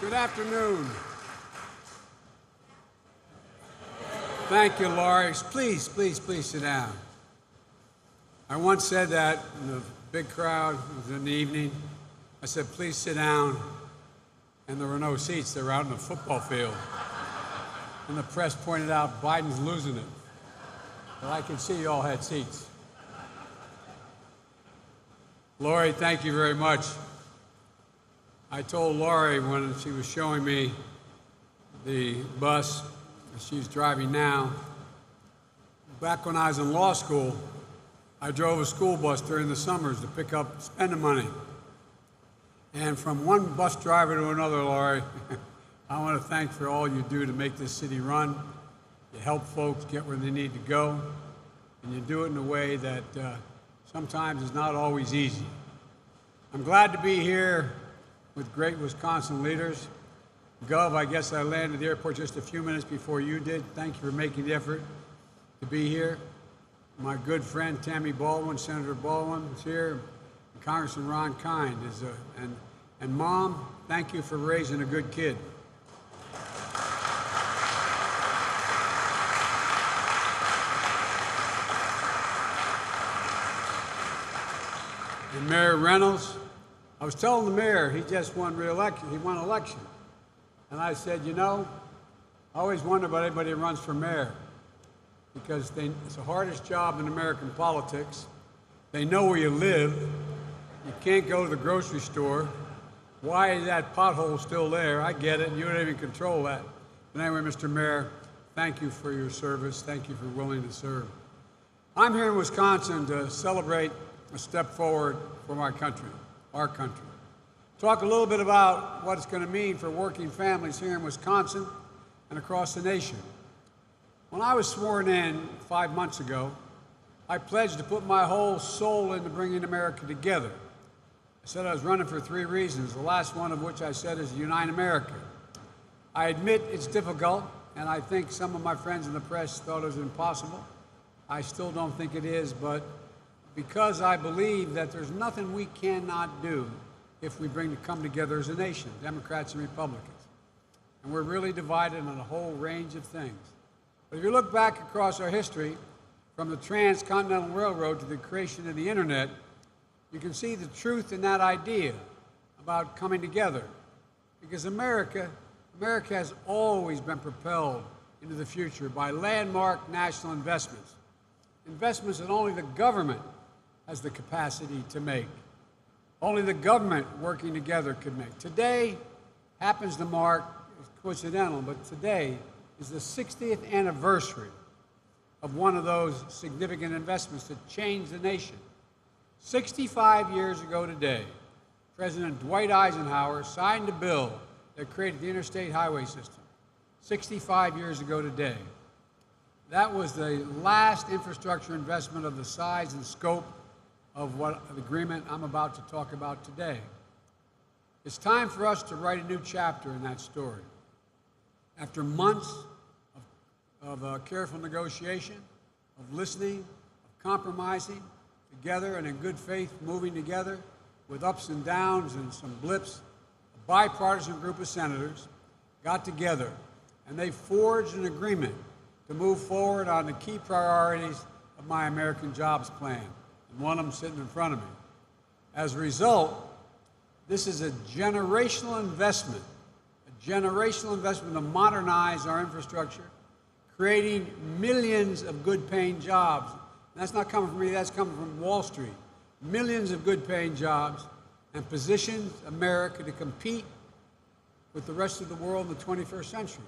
Good afternoon. Thank you, Laurie. Please sit down. I once said that in a big crowd, it was in the evening. I said, please sit down. And there were no seats. They were out in the football field. And the press pointed out, Biden's losing it. But I can see you all had seats. Laurie, thank you very much. I told Laurie when she was showing me the bus that she's driving now, back when I was in law school, I drove a school bus during the summers to pick up spending money. And from one bus driver to another, Laurie, I want to thank for all you do to make this city run. You help folks get where they need to go, and you do it in a way that sometimes is not always easy. I'm glad to be here with great Wisconsin leaders. Gov, I guess I landed at the airport just a few minutes before you did. Thank you for making the effort to be here. My good friend Tammy Baldwin, Senator Baldwin is here. And Congressman Ron Kind is and Mom, thank you for raising a good kid. And Mayor Reynolds, I was telling the mayor he just won re-election. He won election. And I said, you know, I always wonder about anybody who runs for mayor because it's the hardest job in American politics. They know where you live. You can't go to the grocery store. Why is that pothole still there? I get it. You don't even control that. But anyway, Mr. Mayor, thank you for your service. Thank you for willing to serve. I'm here in Wisconsin to celebrate a step forward for my country, our country. Talk a little bit about what it's going to mean for working families here in Wisconsin and across the nation. When I was sworn in 5 months ago, I pledged to put my whole soul into bringing America together. I said I was running for 3 reasons, the last one of which I said is unite America. I admit it's difficult, and I think some of my friends in the press thought it was impossible. I still don't think it is, but because I believe that there's nothing we cannot do if we come together as a nation, Democrats and Republicans. And we're really divided on a whole range of things. But if you look back across our history, from the Transcontinental Railroad to the creation of the internet, you can see the truth in that idea about coming together. Because America has always been propelled into the future by landmark national investments. Investments that only the government has the capacity to make. Only the government working together could make. Today happens to mark, it's coincidental, but today is the 60th anniversary of one of those significant investments that changed the nation. 65 years ago today, President Dwight Eisenhower signed a bill that created the interstate highway system. 65 years ago today. That was the last infrastructure investment of the size and scope of what the agreement I'm about to talk about today. It's time for us to write a new chapter in that story. After months of careful negotiation, of listening, of compromising together and in good faith moving together with ups and downs and some blips, a bipartisan group of senators got together and they forged an agreement to move forward on the key priorities of my American Jobs Plan. And one of them sitting in front of me. As a result, this is a generational investment to modernize our infrastructure, creating millions of good-paying jobs. And that's not coming from me, that's coming from Wall Street. Millions of good-paying jobs and positions America to compete with the rest of the world in the 21st century.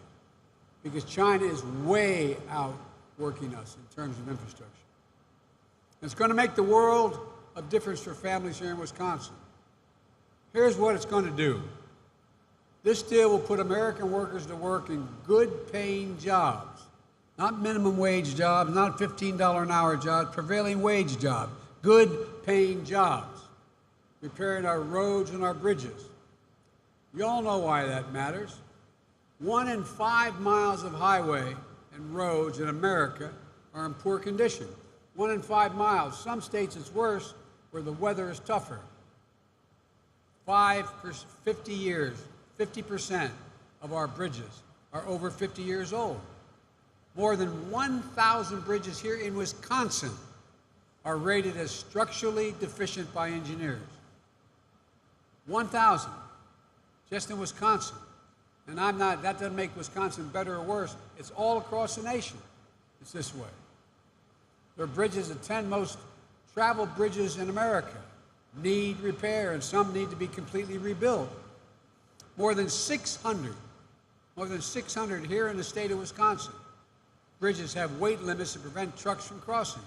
Because China is way outworking us in terms of infrastructure. It's going to make the world of difference for families here in Wisconsin. Here's what it's going to do. This deal will put American workers to work in good-paying jobs, not minimum wage jobs, not $15 an hour jobs, prevailing wage jobs, good-paying jobs, repairing our roads and our bridges. You all know why that matters. 1 in 5 miles of highway and roads in America are in poor condition. 1 in 5 miles. Some states it's worse, where the weather is tougher. 50 50% of our bridges are over 50 years old. More than 1,000 bridges here in Wisconsin are rated as structurally deficient by engineers. 1,000, just in Wisconsin. And that doesn't make Wisconsin better or worse. It's all across the nation. It's this way. There are bridges, the 10 most traveled bridges in America need repair, and some need to be completely rebuilt. More than 600 here in the state of Wisconsin. Bridges have weight limits to prevent trucks from crossing.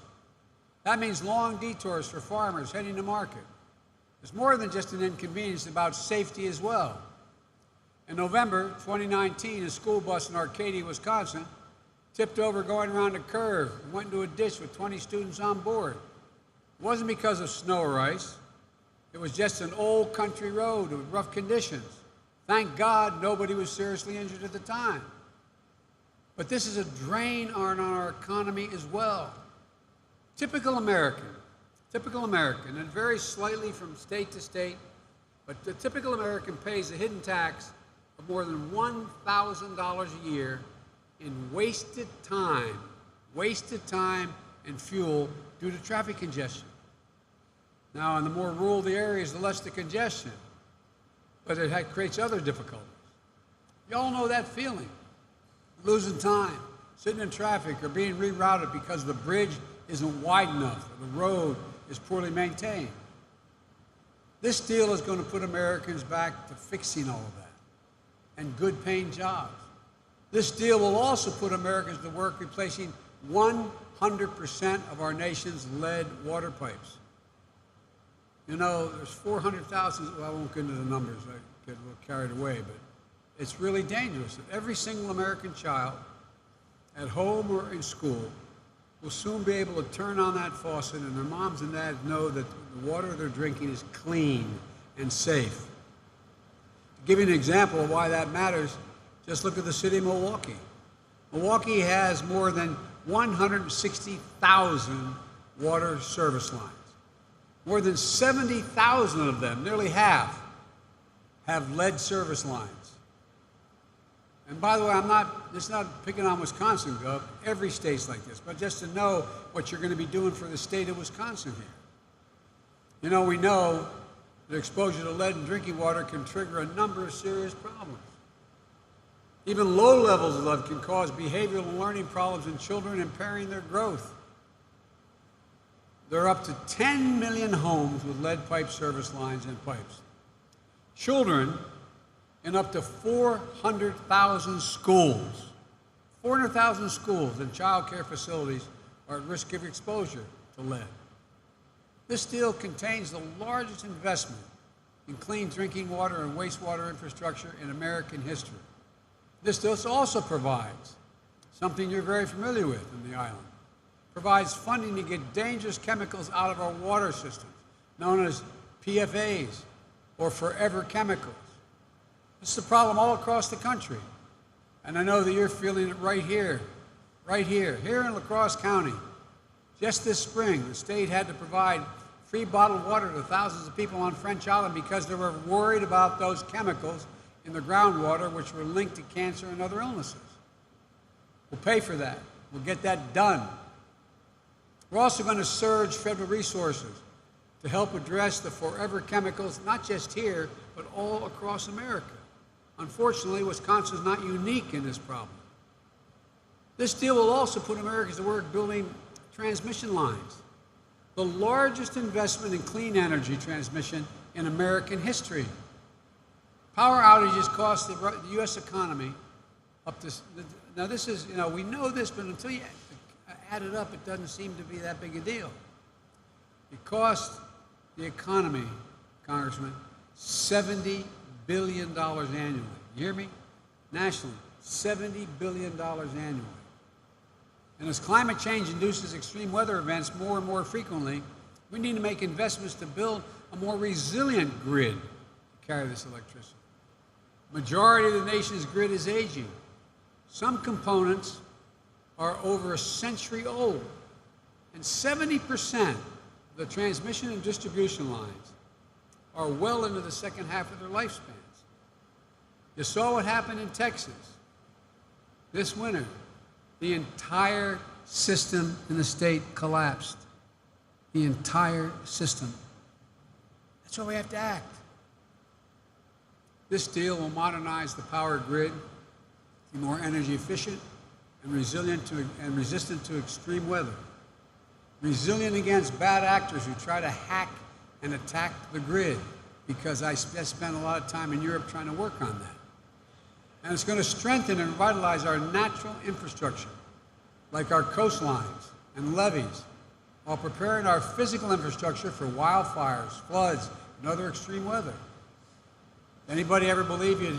That means long detours for farmers heading to market. It's more than just an inconvenience, it's about safety as well. In November 2019, a school bus in Arcadia, Wisconsin, tipped over going around a curve and went into a ditch with 20 students on board. It wasn't because of snow or ice. It was just an old country road with rough conditions. Thank God nobody was seriously injured at the time. But this is a drain on our economy as well. Typical American, and it varies slightly from state to state, but the typical American pays a hidden tax of more than $1,000 a year in wasted time and fuel due to traffic congestion. Now, in the more rural the areas, the less the congestion, but it creates other difficulties. You all know that feeling, losing time, sitting in traffic, or being rerouted because the bridge isn't wide enough or the road is poorly maintained. This deal is going to put Americans back to fixing all of that and good paying jobs. This deal will also put Americans to work replacing 100% of our nation's lead water pipes. You know, there's 400,000, well, I won't get into the numbers, I get a little carried away, but it's really dangerous. Every single American child, at home or in school, will soon be able to turn on that faucet and their moms and dads know that the water they're drinking is clean and safe. To give you an example of why that matters, just look at the city of Milwaukee. Milwaukee has more than 160,000 water service lines. More than 70,000 of them, nearly half, have lead service lines. And by the way, it's not picking on Wisconsin, Gov. Every state's like this, but just to know what you're going to be doing for the state of Wisconsin here. You know, we know that exposure to lead in drinking water can trigger a number of serious problems. Even low levels of lead can cause behavioral and learning problems in children, impairing their growth. There are up to 10 million homes with lead pipe service lines and pipes. Children in up to 400,000 schools, 400,000 schools and child care facilities are at risk of exposure to lead. This deal contains the largest investment in clean drinking water and wastewater infrastructure in American history. This deal also provides something you're very familiar with in the island. Provides funding to get dangerous chemicals out of our water systems, known as PFAs, or forever chemicals. This is a problem all across the country. And I know that you're feeling it right here in La Crosse County. Just this spring, the state had to provide free bottled water to thousands of people on French Island because they were worried about those chemicals in the groundwater, which were linked to cancer and other illnesses. We'll pay for that. We'll get that done. We're also going to surge federal resources to help address the forever chemicals, not just here, but all across America. Unfortunately, Wisconsin is not unique in this problem. This deal will also put Americans to work building transmission lines, the largest investment in clean energy transmission in American history. Power outages cost the U.S. economy up to, now this is, you know, we know this, but until you add it up, it doesn't seem to be that big a deal. It cost the economy, Congressman, $70 billion annually. You hear me? Nationally, $70 billion annually. And as climate change induces extreme weather events more and more frequently, we need to make investments to build a more resilient grid to carry this electricity. Majority of the nation's grid is aging. Some components are over a century old, and 70% of the transmission and distribution lines are well into the second half of their lifespans. You saw what happened in Texas this winter. The entire system in the state collapsed. The entire system. That's why we have to act. This deal will modernize the power grid, be more energy efficient and resistant to extreme weather. Resilient against bad actors who try to hack and attack the grid, because I spent a lot of time in Europe trying to work on that. And it's going to strengthen and revitalize our natural infrastructure, like our coastlines and levees, while preparing our physical infrastructure for wildfires, floods, and other extreme weather. Anybody ever believe you'd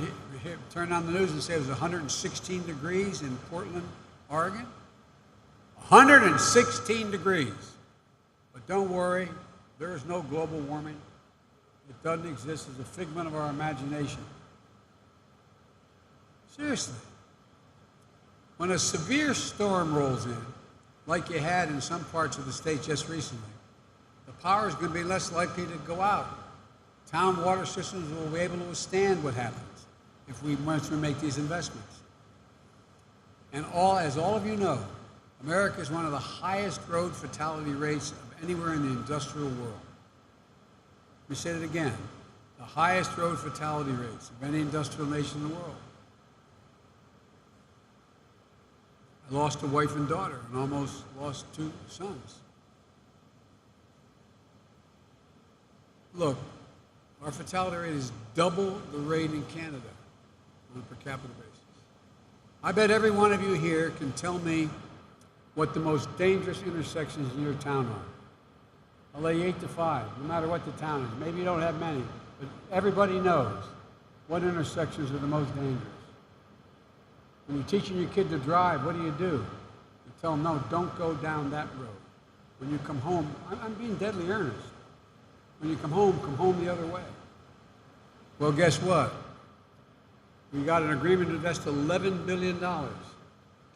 turn on the news and say it was 116 degrees in Portland, Oregon? 116 degrees. But don't worry, there is no global warming. It doesn't exist. It's a figment of our imagination. Seriously. When a severe storm rolls in, like you had in some parts of the state just recently, the power is going to be less likely to go out. Town water systems will be able to withstand what happens once we make these investments. And as all of you know, America is one of the highest road fatality rates of anywhere in the industrial world. Let me say that again. The highest road fatality rates of any industrial nation in the world. I lost a wife and daughter and almost lost 2 sons. Look, our fatality rate is double the rate in Canada on a per capita basis. I bet every one of you here can tell me what the most dangerous intersections in your town are. I'll lay 8 to 5, no matter what the town is. Maybe you don't have many, but everybody knows what intersections are the most dangerous. When you're teaching your kid to drive, what do? You tell them, no, don't go down that road. When you come home, I'm being deadly earnest. When you come home the other way. Well, guess what? We got an agreement to invest $11 billion to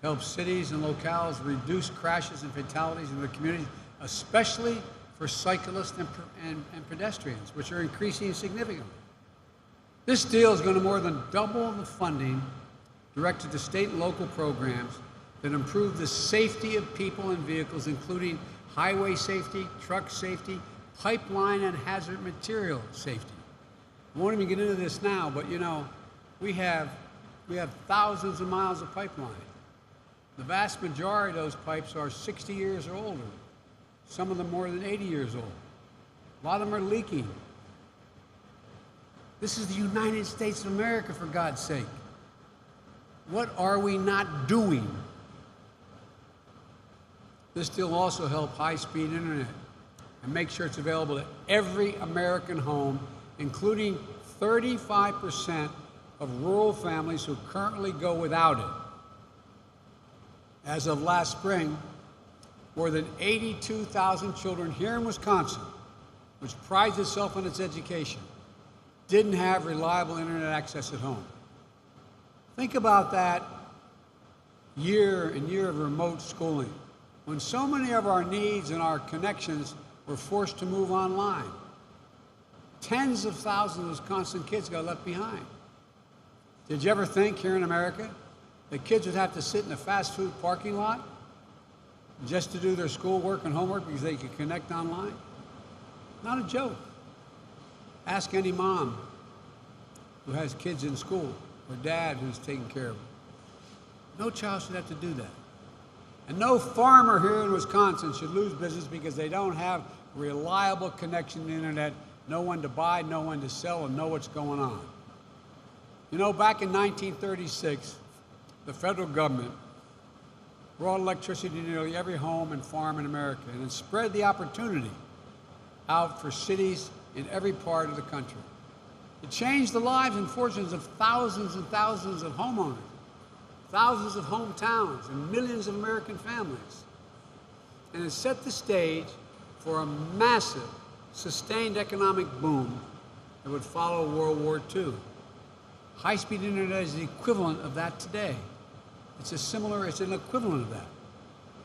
help cities and locales reduce crashes and fatalities in their communities, especially for cyclists and pedestrians, which are increasing significantly. This deal is going to more than double the funding directed to state and local programs that improve the safety of people and vehicles, including highway safety, truck safety, pipeline and hazard material safety. I won't even get into this now, but you know, we have thousands of miles of pipeline. The vast majority of those pipes are 60 years or older. Some of them more than 80 years old. A lot of them are leaking. This is the United States of America, for God's sake. What are we not doing? This deal will also help high-speed internet and make sure it's available to every American home, including 35% of rural families who currently go without it. As of last spring, more than 82,000 children here in Wisconsin, which prides itself on its education, didn't have reliable internet access at home. Think about that year and year of remote schooling, when so many of our needs and our connections were forced to move online. Tens of thousands of Wisconsin kids got left behind. Did you ever think here in America that kids would have to sit in a fast food parking lot just to do their schoolwork and homework because they could connect online? Not a joke. Ask any mom who has kids in school or dad who's taking care of them. No child should have to do that. And no farmer here in Wisconsin should lose business because they don't have a reliable connection to the internet, no one to buy, no one to sell, and know what's going on. You know, back in 1936, the federal government brought electricity to nearly every home and farm in America, and it spread the opportunity out for cities in every part of the country. It changed the lives and fortunes of thousands and thousands of homeowners, thousands of hometowns, and millions of American families. And it set the stage for a massive, sustained economic boom that would follow World War II. High-speed internet is the equivalent of that today. It's an equivalent of that.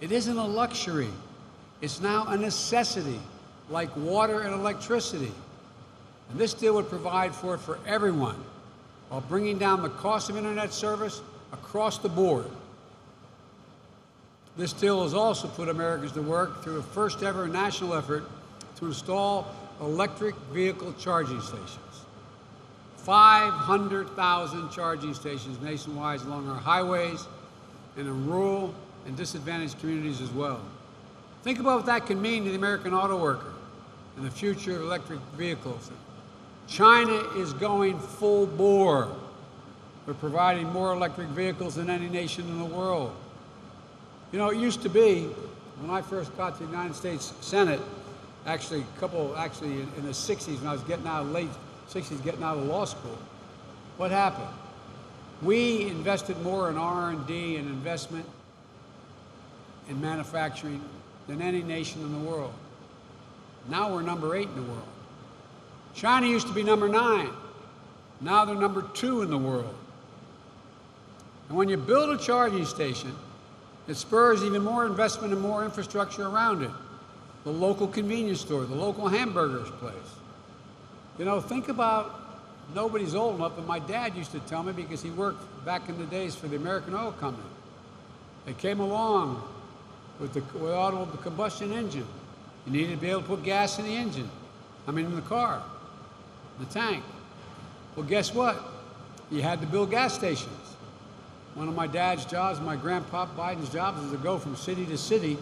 It isn't a luxury. It's now a necessity, like water and electricity. And this deal would provide for it for everyone, while bringing down the cost of internet service across the board. This deal has also put Americans to work through a first-ever national effort to install electric vehicle charging stations. 500,000 charging stations nationwide along our highways and in rural and disadvantaged communities as well. Think about what that can mean to the American auto worker and the future of electric vehicles. China is going full bore. We're providing more electric vehicles than any nation in the world. You know, it used to be, when I first got to the United States Senate, actually in the 60s, when I was getting out of late 60s, getting out of law school, what happened? We invested more in R&D and investment in manufacturing than any nation in the world. Now we're number 8 in the world. China used to be number 9. Now they're number 2 in the world. And when you build a charging station, it spurs even more investment and more infrastructure around it. The local convenience store, the local hamburger place. You know, think about, nobody's old enough, but my dad used to tell me, because he worked back in the days for the American Oil Company. They came along with the automobile combustion engine. You needed to be able to put gas in the engine. In the car, the tank. Well, guess what? You had to build gas stations. One of my dad's jobs, my grandpa Biden's jobs, was to go from city to city,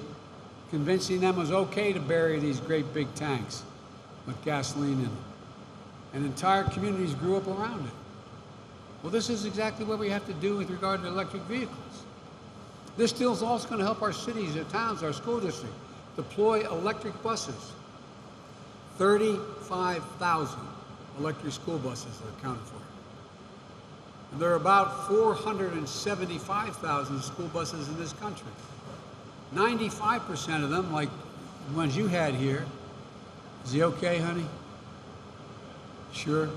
convincing them it was okay to bury these great big tanks with gasoline in them. And entire communities grew up around it. Well, this is exactly what we have to do with regard to electric vehicles. This deal is also going to help our cities, our towns, our school districts deploy electric buses. 35,000 electric school buses are accounted for. And there are about 475,000 school buses in this country. 95% of them, like the ones you had here. Is he okay, honey? Sure?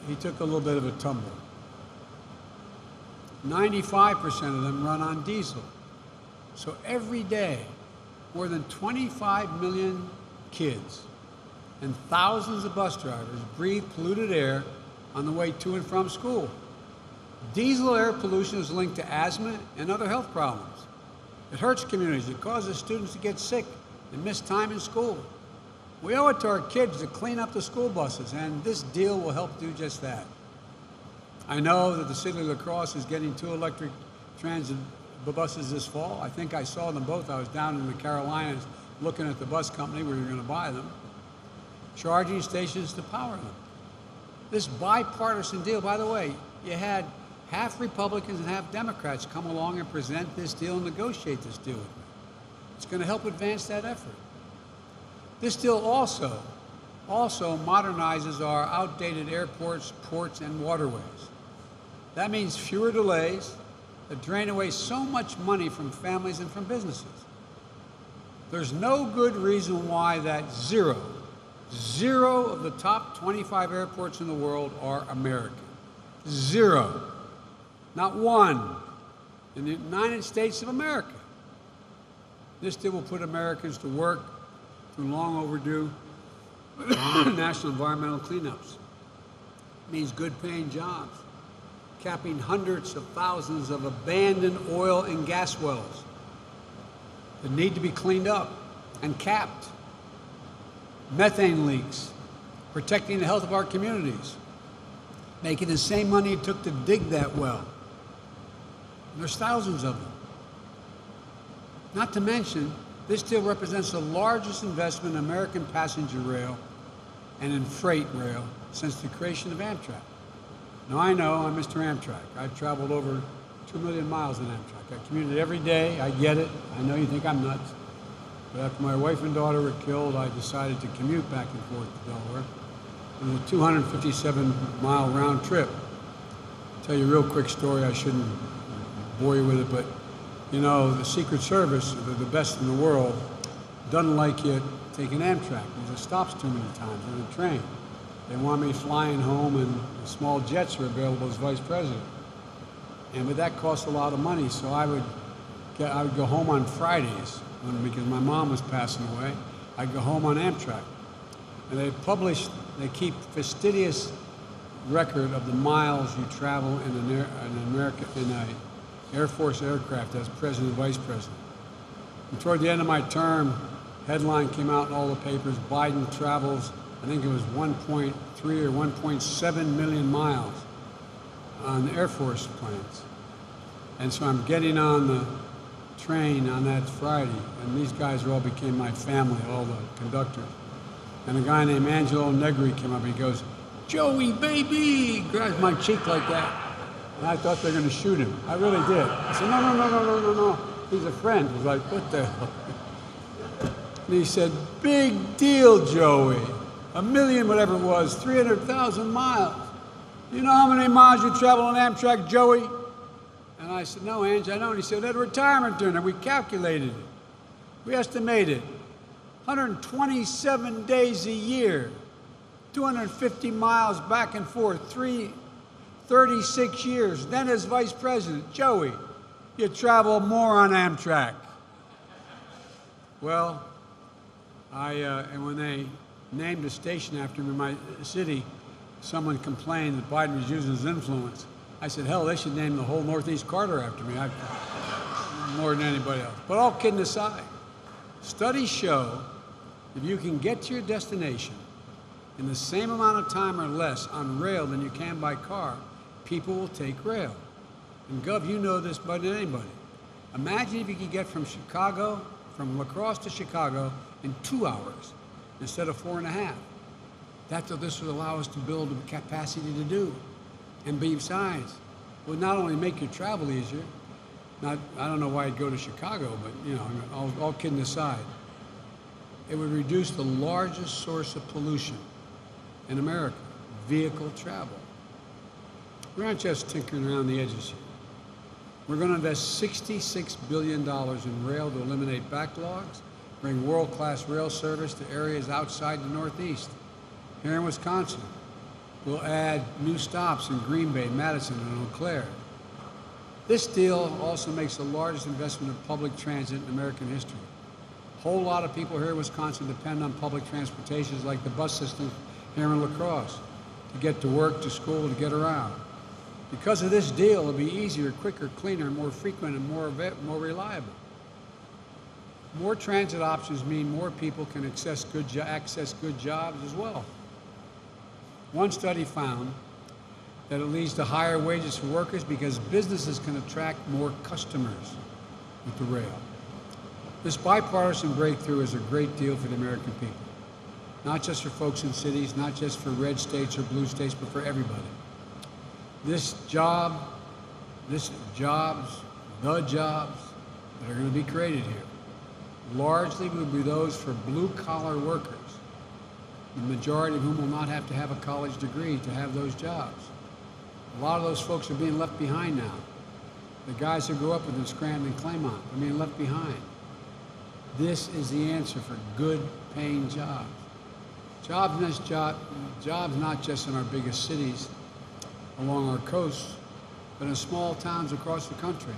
He took a little bit of a tumble. 95% of them run on diesel. So every day, more than 25 million kids and thousands of bus drivers breathe polluted air on the way to and from school. Diesel air pollution is linked to asthma and other health problems. It hurts communities. It causes students to get sick and miss time in school. We owe it to our kids to clean up the school buses, and this deal will help do just that. I know that the city of La Crosse is getting 2 electric transit buses this fall. I think I saw them both. I was down in the Carolinas looking at the bus company where you're going to buy them. Charging stations to power them. This bipartisan deal, by the way, you had half Republicans and half Democrats come along and present this deal and negotiate this deal with me. It's going to help advance that effort. This deal also modernizes our outdated airports, ports, and waterways. That means fewer delays that drain away so much money from families and from businesses. There's no good reason why that zero of the top 25 airports in the world are American. 0. Not one in the United States of America. This deal will put Americans to work through long overdue national environmental cleanups. It means good paying jobs, capping hundreds of thousands of abandoned oil and gas wells that need to be cleaned up and capped. Methane leaks, protecting the health of our communities, making the same money it took to dig that well. And there's thousands of them. Not to mention, this deal represents the largest investment in American passenger rail and in freight rail since the creation of Amtrak. Now, I know I'm Mr. Amtrak. I've traveled over 2 million miles in Amtrak. I commuted every day. I get it. I know you think I'm nuts. But after my wife and daughter were killed, I decided to commute back and forth to Delaware. It was a 257-mile round trip. I'll tell you a real quick story. I shouldn't bore you with it, but you know, the Secret Service, they're the best in the world, doesn't like you taking Amtrak because it stops too many times on the train. They want me flying home, and small jets are available as vice president. But that costs a lot of money, so I would go home on Fridays because my mom was passing away. I'd go home on Amtrak. And they keep fastidious record of the miles you travel in an Air Force aircraft as president and vice president. And toward the end of my term, headline came out in all the papers, Biden travels, I think it was 1.3 or 1.7 million miles on Air Force planes. And so I'm getting on the train on that Friday, and these guys all became my family, all the conductors. And a guy named Angelo Negri came up and he goes, "Joey, baby!" grabs my cheek like that. And I thought they were going to shoot him. I really did. I said, no. He's a friend. He's like, what the hell? And he said, "Big deal, Joey. 1 million, whatever it was, 300,000 miles. You know how many miles you travel on Amtrak, Joey?" And I said, "No, Ange, I know." And he said, "At retirement dinner, we calculated it. We estimated 127 days a year, 250 miles back and forth, 36 years. Then as vice president, Joey, you travel more on Amtrak." Well, and when they named a station after me in my city, someone complained that Biden was using his influence. I said, hell, they should name the whole Northeast Corridor after me, more than anybody else. But all kidding aside, studies show if you can get to your destination in the same amount of time or less on rail than you can by car, people will take rail. And Gov, you know this better than anybody. Imagine if you could get from La Crosse to Chicago in 2 hours instead of 4.5. That's what this would allow us to build the capacity to do. And besides, it would not only make your travel easier, I don't know why I'd go to Chicago, but all kidding aside, it would reduce the largest source of pollution in America, vehicle travel. We're not just tinkering around the edges here. We're going to invest $66 billion in rail to eliminate backlogs, bring world-class rail service to areas outside the Northeast. Here in Wisconsin, we'll add new stops in Green Bay, Madison, and Eau Claire. This deal also makes the largest investment in public transit in American history. A whole lot of people here in Wisconsin depend on public transportations like the bus system here in La Crosse to get to work, to school, to get around. Because of this deal, it'll be easier, quicker, cleaner, more frequent, and more reliable. More transit options mean more people can access good jobs as well. One study found that it leads to higher wages for workers because businesses can attract more customers with the rail. This bipartisan breakthrough is a great deal for the American people. Not just for folks in cities, not just for red states or blue states, but for everybody. The jobs that are going to be created here, largely will be those for blue-collar workers, the majority of whom will not have to have a college degree to have those jobs. A lot of those folks are being left behind now. The guys who grew up in Scranton and Claymont are being left behind. This is the answer for good-paying jobs. Jobs not just in our biggest cities along our coasts, but in small towns across the country.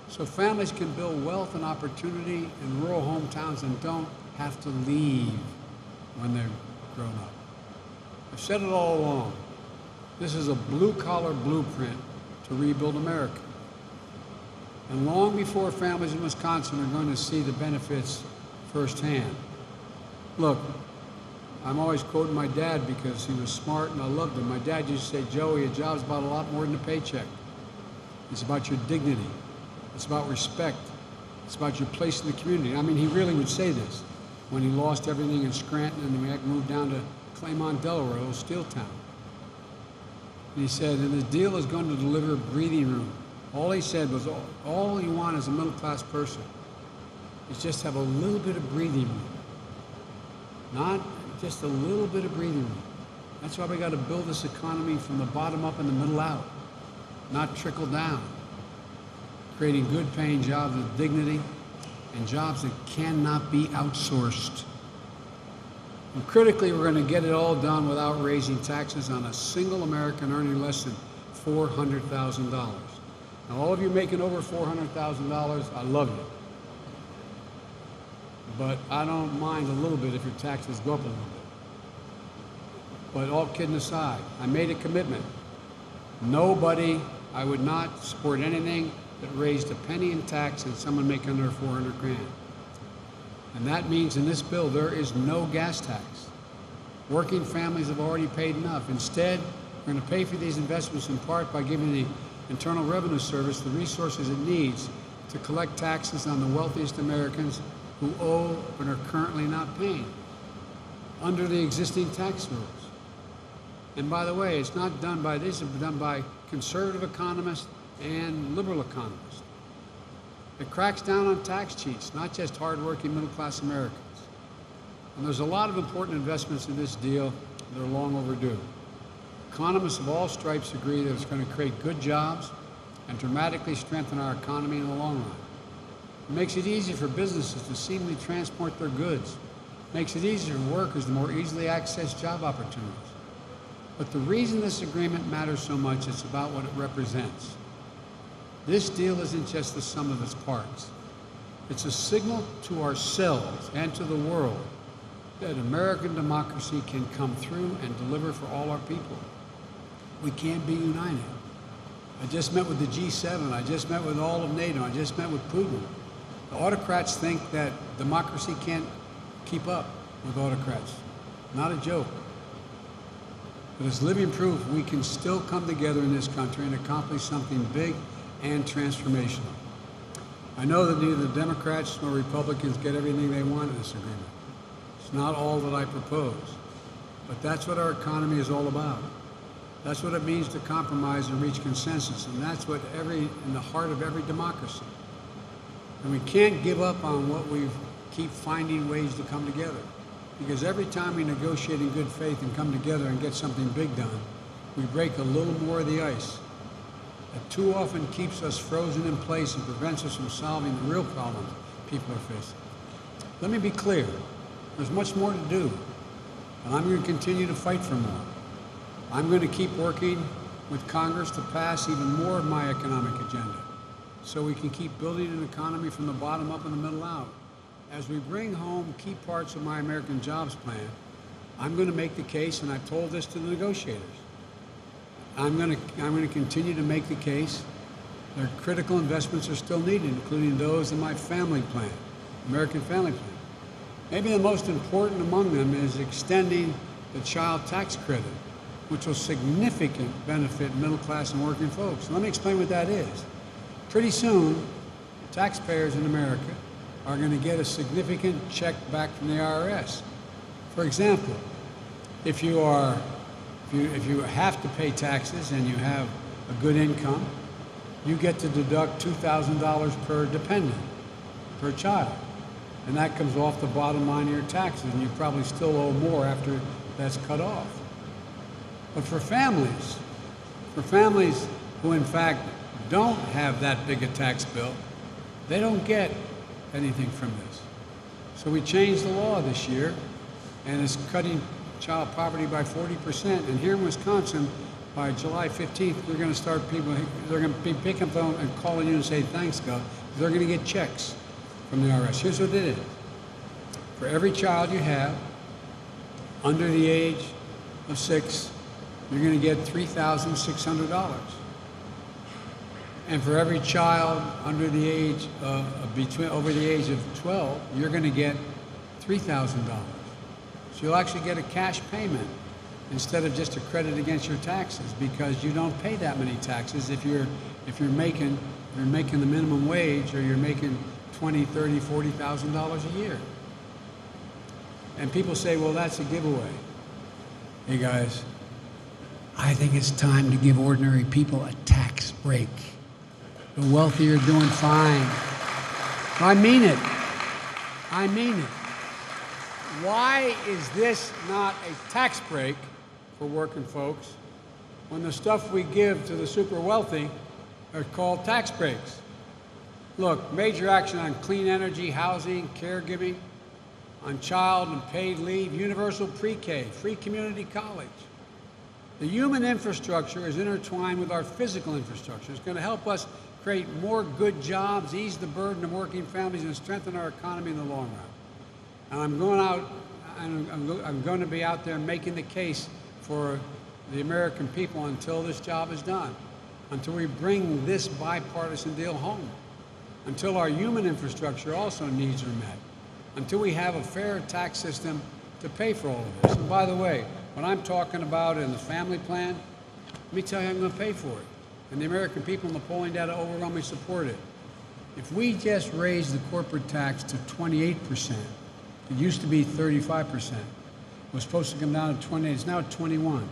So families can build wealth and opportunity in rural hometowns and don't have to leave when they're grown up. I've said it all along. This is a blue-collar blueprint to rebuild America. And long before families in Wisconsin are going to see the benefits firsthand. Look, I'm always quoting my dad because he was smart and I loved him. My dad used to say, "Joey, a job's about a lot more than a paycheck. It's about your dignity. It's about respect. It's about your place in the community." I mean, he really would say this when he lost everything in Scranton and we had to move down to Claymont, Delaware, a little steel town. And he said, and the deal is going to deliver a breathing room. All he said was, all you want as a middle-class person is just have a little bit of breathing room. Not just a little bit of breathing room. That's why we got to build this economy from the bottom up and the middle out, not trickle down. Creating good-paying jobs with dignity and jobs that cannot be outsourced. And critically, we're going to get it all done without raising taxes on a single American earning less than $400,000. Now, all of you making over $400,000, I love you. But I don't mind a little bit if your taxes go up a little bit. But all kidding aside, I made a commitment. I would not support anything that raised a penny in tax on someone making under 400 grand. And that means in this bill, there is no gas tax. Working families have already paid enough. Instead, we're going to pay for these investments in part by giving the Internal Revenue Service the resources it needs to collect taxes on the wealthiest Americans who owe but are currently not paying under the existing tax rules. And by the way, it's not done by this, it's done by conservative economists and liberal economists. It cracks down on tax cheats, not just hardworking middle-class Americans. And there's a lot of important investments in this deal that are long overdue. Economists of all stripes agree that it's going to create good jobs and dramatically strengthen our economy in the long run. It makes it easier for businesses to seamlessly transport their goods. It makes it easier for workers to more easily access job opportunities. But the reason this agreement matters so much is about what it represents. This deal isn't just the sum of its parts. It's a signal to ourselves and to the world that American democracy can come through and deliver for all our people. We can't be united. I just met with the G7. I just met with all of NATO. I just met with Putin. The autocrats think that democracy can't keep up with autocrats. Not a joke. But as living proof, we can still come together in this country and accomplish something big and transformational. I know that neither the Democrats nor Republicans get everything they want in this agreement. It's not all that I propose, but that's what our economy is all about. That's what it means to compromise and reach consensus, and that's what in the heart of every democracy. And we can't give up on what we keep finding ways to come together, because every time we negotiate in good faith and come together and get something big done, we break a little more of the ice that too often keeps us frozen in place and prevents us from solving the real problems people are facing. Let me be clear. There's much more to do, and I'm going to continue to fight for more. I'm going to keep working with Congress to pass even more of my economic agenda so we can keep building an economy from the bottom up and the middle out. As we bring home key parts of my American Jobs Plan, I'm going to make the case, and I've told this to the negotiators, I'm going to continue to make the case that critical investments are still needed, including those in my family plan, American Family Plan. Maybe the most important among them is extending the child tax credit, which will significantly benefit middle-class and working folks. Let me explain what that is. Pretty soon, taxpayers in America are going to get a significant check back from the IRS. For example, if you have to pay taxes and you have a good income, you get to deduct $2,000 per dependent, per child. And that comes off the bottom line of your taxes, and you probably still owe more after that's cut off. But for families who in fact don't have that big a tax bill, they don't get anything from this. So we changed the law this year, and it's cutting child poverty by 40%. And here in Wisconsin, by July 15th, we're going to start they're going to be picking up the phone and calling you and say, thanks, God. They're going to get checks from the IRS. Here's what it is. For every child you have under the age of 6, you're going to get $3,600. And for every child under the age over the age of 12, you're going to get $3,000. So you'll actually get a cash payment instead of just a credit against your taxes, because you don't pay that many taxes if you're making the minimum wage, or you're making $20,000, $30,000, $40,000 a year. And people say, well, that's a giveaway. Hey guys, I think it's time to give ordinary people a tax break. The wealthy are doing fine. I mean it. I mean it. Why is this not a tax break for working folks when the stuff we give to the super wealthy are called tax breaks? Look, major action on clean energy, housing, caregiving, on child and paid leave, universal pre-K, free community college. The human infrastructure is intertwined with our physical infrastructure. It's going to help us create more good jobs, ease the burden of working families, and strengthen our economy in the long run. And I'm going to be out there making the case for the American people until this job is done, until we bring this bipartisan deal home, until our human infrastructure also needs are met, until we have a fair tax system to pay for all of this. And by the way, what I'm talking about in the family plan, let me tell you how I'm going to pay for it. And the American people in the polling data overwhelmingly support it. If we just raise the corporate tax to 28%, it used to be 35%. It was supposed to come down to 28, it's now at 21.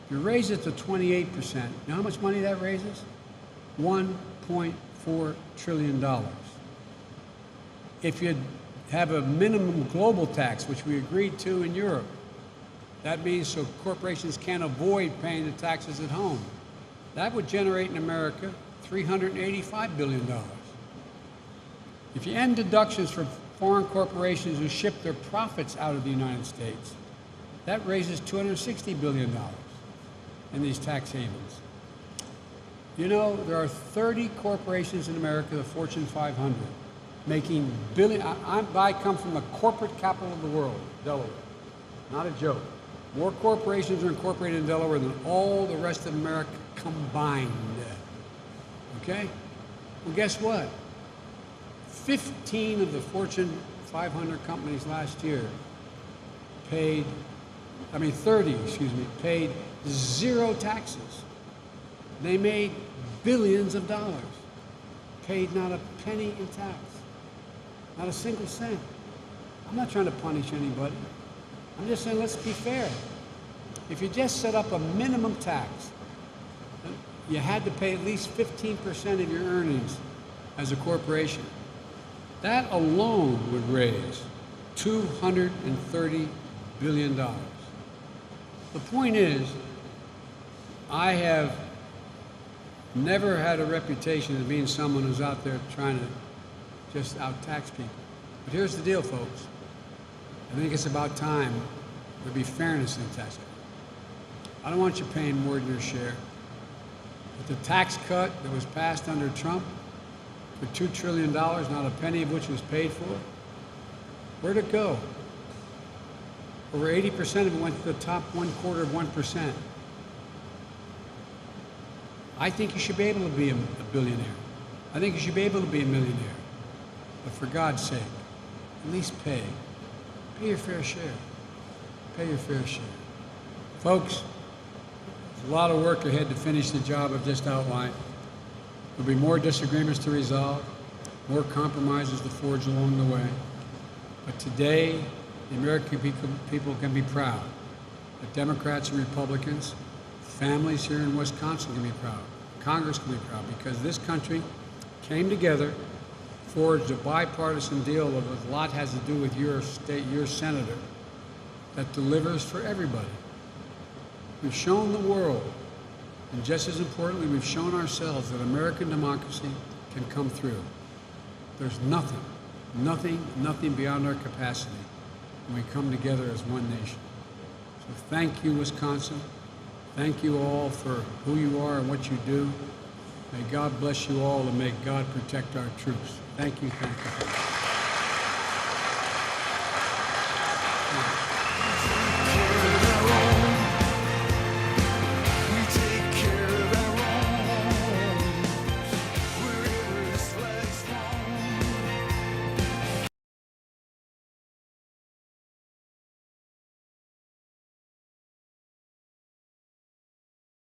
If you raise it to 28%, you know how much money that raises? $1.4 trillion. If you have a minimum global tax, which we agreed to in Europe, that means so corporations can't avoid paying the taxes at home. That would generate in America $385 billion. If you end deductions for foreign corporations who ship their profits out of the United States, that raises $260 billion in these tax havens. You know, there are 30 corporations in America, the Fortune 500, making billion. I come from the corporate capital of the world, Delaware. Not a joke. More corporations are incorporated in Delaware than all the rest of America combined. Okay? Well, guess what? 15 of the Fortune 500 companies last year paid 30 zero taxes. They made billions of dollars, paid not a penny in tax, not a single cent. I'm not trying to punish anybody. I'm just saying, let's be fair. If you just set up a minimum tax, you had to pay at least 15% of your earnings as a corporation. That alone would raise $230 billion. The point is, I have never had a reputation of being someone who's out there trying to just out-tax people. But here's the deal, folks. I think it's about time there be fairness in tax code. I don't want you paying more than your share. But the tax cut that was passed under Trump for $2 trillion, not a penny of which was paid for, where'd it go? Over 80% of it went to the top 1/4%. I think you should be able to be a billionaire. I think you should be able to be a millionaire. But for God's sake, at least pay your fair share. Pay your fair share. Folks, there's a lot of work ahead to finish the job I've just outlined. There'll be more disagreements to resolve, more compromises to forge along the way. But today, the American people can be proud. The Democrats and Republicans, families here in Wisconsin can be proud. Congress can be proud because this country came together, forged a bipartisan deal of a lot has to do with your state, your senator, that delivers for everybody. We've shown the world, and just as importantly, we've shown ourselves that American democracy can come through. There's nothing beyond our capacity when we come together as one nation. So thank you, Wisconsin. Thank you all for who you are and what you do. May God bless you all, and may God protect our troops. Thank you, thank you.